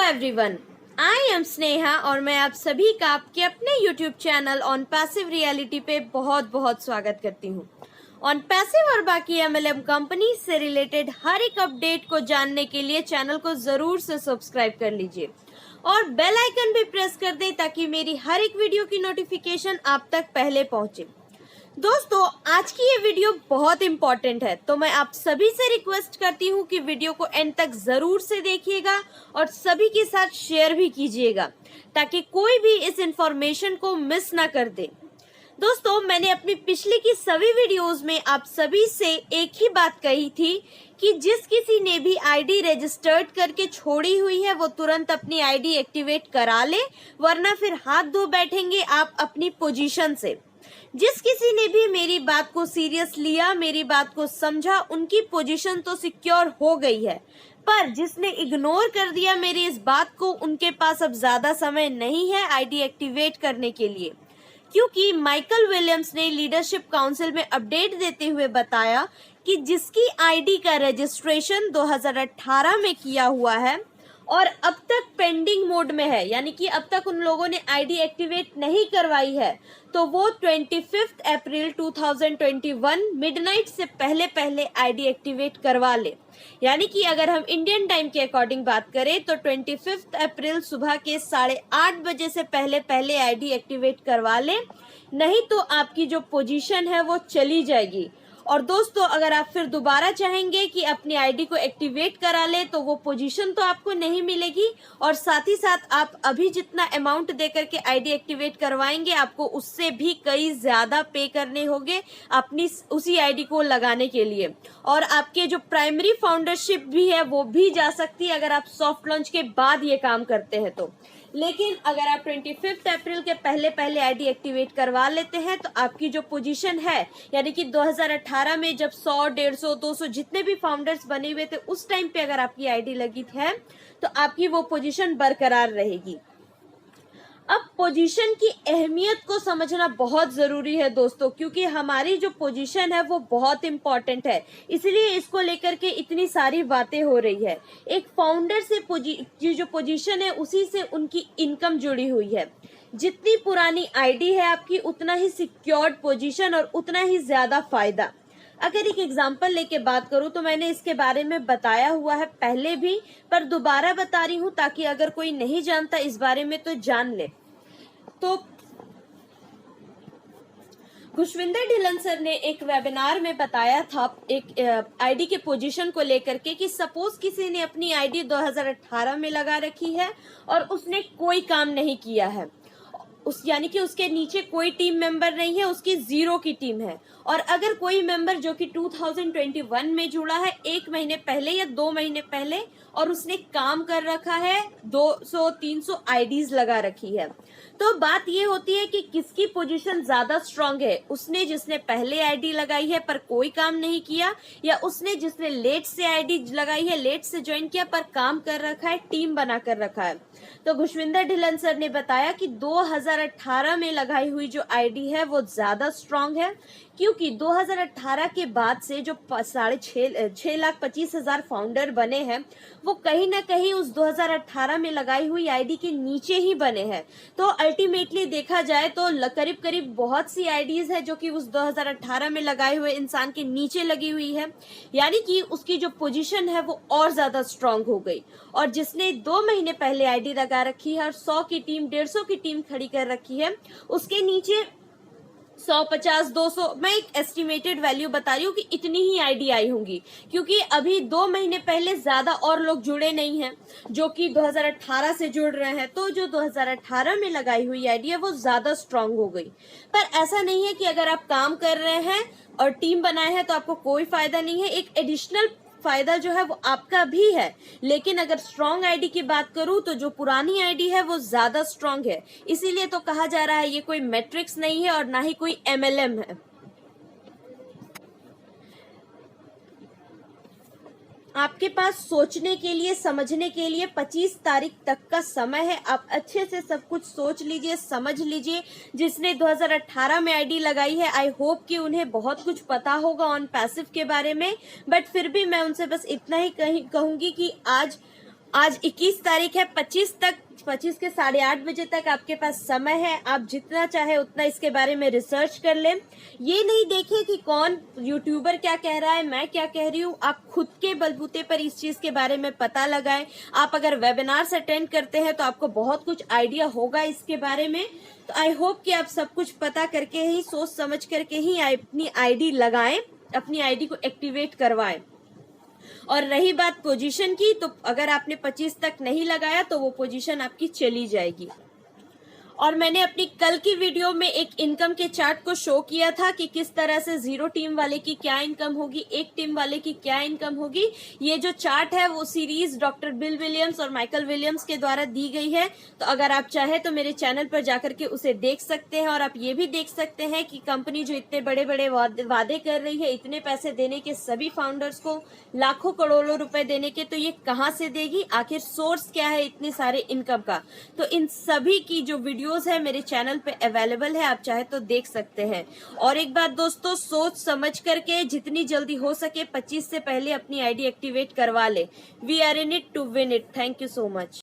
Everyone, I am Sneha और मैं आप सभी का आपके अपने YouTube channel on passive reality पे बहुत बहुत स्वागत करती हूँ। ऑन पैसिव और बाकी एमएलएम कंपनी से रिलेटेड हर एक अपडेट को जानने के लिए चैनल को जरूर से सब्सक्राइब कर लीजिए और बेल आइकन भी प्रेस कर दें ताकि मेरी हर एक वीडियो की नोटिफिकेशन आप तक पहले पहुंचे। दोस्तों, आज की ये वीडियो बहुत इम्पोर्टेंट है, तो मैं आप सभी से रिक्वेस्ट करती हूँ कि वीडियो को एंड तक जरूर से देखिएगा और सभी के साथ शेयर भी कीजिएगा ताकि कोई भी इस इंफॉर्मेशन को मिस ना कर दे। दोस्तों, मैंने अपनी पिछली की सभी वीडियोस में आप सभी से एक ही बात कही थी कि जिस किसी ने भी आईडी रजिस्टर्ड करके छोड़ी हुई है वो तुरंत अपनी आईडी एक्टिवेट करा ले, वरना फिर हाथ धो बैठेंगे आप अपनी पोजीशन से। जिस किसी ने भी मेरी बात को सीरियस लिया, मेरी बात को समझा, उनकी पोजीशन तो सिक्योर हो गई है, पर जिसने इग्नोर कर दिया मेरी इस बात को, उनके पास अब ज्यादा समय नहीं है आईडी एक्टिवेट करने के लिए, क्योंकि माइकल विलियम्स ने लीडरशिप काउंसिल में अपडेट देते हुए बताया कि जिसकी आईडी का रजिस्ट्रेशन 2018 में किया हुआ है और अब तक पेंडिंग मोड में है, यानी कि अब तक उन लोगों ने आईडी एक्टिवेट नहीं करवाई है, तो वो 25 अप्रैल 2021 मिडनाइट से पहले पहले आईडी एक्टिवेट करवा ले। यानी कि अगर हम इंडियन टाइम के अकॉर्डिंग बात करें तो 25 अप्रैल सुबह के 8:30 बजे से पहले पहले आईडी एक्टिवेट करवा ले, नहीं तो आपकी जो पोजीशन है वो चली जाएगी। और दोस्तों, अगर आप फिर दोबारा चाहेंगे कि अपनी आईडी को एक्टिवेट करा ले तो वो पोजीशन तो आपको नहीं मिलेगी, और साथ ही साथ आप अभी जितना अमाउंट देकर के आईडी एक्टिवेट करवाएंगे आपको उससे भी कई ज्यादा पे करने होंगे अपनी उसी आईडी को लगाने के लिए। और आपके जो प्राइमरी फाउंडरशिप भी है वो भी जा सकती है अगर आप सॉफ्ट लॉन्च के बाद ये काम करते हैं तो। लेकिन अगर आप 25 अप्रैल के पहले पहले आईडी एक्टिवेट करवा लेते हैं तो आपकी जो पोजीशन है, यानी कि 2018 में जब 100, 150, 200 जितने भी फाउंडर्स बने हुए थे उस टाइम पे अगर आपकी आईडी लगी है तो आपकी वो पोजीशन बरकरार रहेगी। अब पोजीशन की अहमियत को समझना बहुत जरूरी है दोस्तों, क्योंकि हमारी जो पोजीशन है वो बहुत इंपॉर्टेंट है, इसलिए इसको लेकर के इतनी सारी बातें हो रही है। एक फाउंडर से जो पोजीशन है उसी से उनकी इनकम जुड़ी हुई है। जितनी पुरानी आईडी है आपकी उतना ही सिक्योर्ड पोजीशन और उतना ही ज्यादा फायदा। अगर एक एग्जांपल लेके बात करूं तो मैंने इसके बारे में बताया हुआ है पहले भी, पर दोबारा बता रही हूं ताकि अगर कोई नहीं जानता इस बारे में तो जान ले। तो खुशविंदर ढिल्लन सर ने एक वेबिनार में बताया था एक आईडी के पोजीशन को लेकर के कि सपोज किसी ने अपनी आईडी 2018 में लगा रखी है और उसने कोई काम नहीं किया है, यानी कि उसके नीचे कोई टीम मेंबर नहीं है, उसकी 0 की टीम है। और अगर कोई मेंबर जो कि 2021 में जुड़ा है 1 महीने पहले या 2 महीने पहले और उसने काम कर रखा है, 200-300 आईडीज लगा रखी है, तो बात ये होती है कि किसकी पोजीशन ज्यादा स्ट्रांग है, उसने जिसने पहले आईडी लगाई है पर कोई काम नहीं किया, या उसने जिसने लेट से आईडी लगाई है, लेट से ज्वाइन किया पर काम कर रखा है, टीम बना कर रखा है। तो खुशविंदर ढिल्लन सर ने बताया कि 2018 में लगाई हुई जो आईडी है वो ज्यादा स्ट्रांग है, क्योंकि 2018 के बाद से जो 6,25,000 फाउंडर बने हैं वो कहीं ना कहीं उस 2018 में लगाई हुई आईडी के नीचे ही बने हैं। तो अल्टीमेटली देखा जाए तो करीब करीब बहुत सी आईडीज है जो कि उस 2018 में लगाए हुए इंसान के नीचे लगी हुई है, यानी कि उसकी जो पोजीशन है वो और ज्यादा स्ट्रांग हो गई। और जिसने 2 महीने पहले आईडी लगा रखी है और 100 की टीम, 150 की टीम खड़ी कर रखी है, उसके नीचे 100, 50, 200, मैं एक एस्टिमेटेड वैल्यू बता रही हूँ कि इतनी ही आईडी आई होंगी, क्योंकि अभी 2 महीने पहले ज्यादा और लोग जुड़े नहीं हैं जो कि 2018 से जुड़ रहे हैं, तो जो 2018 में लगाई हुई आईडी है वो ज्यादा स्ट्रांग हो गई। पर ऐसा नहीं है कि अगर आप काम कर रहे हैं और टीम बनाए हैं तो आपको कोई फायदा नहीं है, एक एडिशनल फायदा जो है वो आपका भी है। लेकिन अगर स्ट्रॉन्ग आईडी की बात करूं तो जो पुरानी आईडी है वो ज्यादा स्ट्रॉन्ग है, इसीलिए तो कहा जा रहा है ये कोई मैट्रिक्स नहीं है और ना ही कोई एमएलएम है। आपके पास सोचने के लिए, समझने के लिए 25 तारीख तक का समय है। आप अच्छे से सब कुछ सोच लीजिए, समझ लीजिए। जिसने 2018 में आईडी लगाई है, आई होप कि उन्हें बहुत कुछ पता होगा ऑन पैसिव के बारे में, बट फिर भी मैं उनसे बस इतना ही कहूंगी कि आज आज 21 तारीख है, 25 के 8:30 बजे तक आपके पास समय है। आप जितना चाहे उतना इसके बारे में रिसर्च कर लें। ये नहीं देखें कि कौन यूट्यूबर क्या कह रहा है, मैं क्या कह रही हूँ। आप खुद के बलबूते पर इस चीज के बारे में पता लगाएं। आप अगर वेबिनार्स अटेंड करते हैं तो आपको बहुत कुछ आइडिया होगा इसके बारे में। तो आई होप कि आप सब कुछ पता करके ही, सोच समझ करके ही अपनी आईडी लगाएं, अपनी आईडी को एक्टिवेट करवाएं। और रही बात पोजीशन की, तो अगर आपने 25 तक नहीं लगाया तो वो पोजीशन आपकी चली जाएगी। और मैंने अपनी कल की वीडियो में एक इनकम के चार्ट को शो किया था कि किस तरह से 0 टीम वाले की क्या इनकम होगी, 1 टीम वाले की क्या इनकम होगी। ये जो चार्ट है वो सीरीज डॉक्टर बिल विलियम्स और माइकल विलियम्स के द्वारा दी गई है। तो अगर आप चाहे तो मेरे चैनल पर जाकर के उसे देख सकते हैं। और आप ये भी देख सकते हैं कि कंपनी जो इतने बड़े बड़े वादे कर रही है, इतने पैसे देने के सभी फाउंडर्स को, लाखों करोड़ों रुपए देने के, तो ये कहाँ से देगी, आखिर सोर्स क्या है इतने सारे इनकम का। तो इन सभी की जो वीडियोस है मेरे चैनल पे अवेलेबल है, आप चाहे तो देख सकते हैं। और एक बात दोस्तों, सोच समझ करके जितनी जल्दी हो सके 25 से पहले अपनी आईडी एक्टिवेट करवा ले। We are in it to win it. Thank you so much.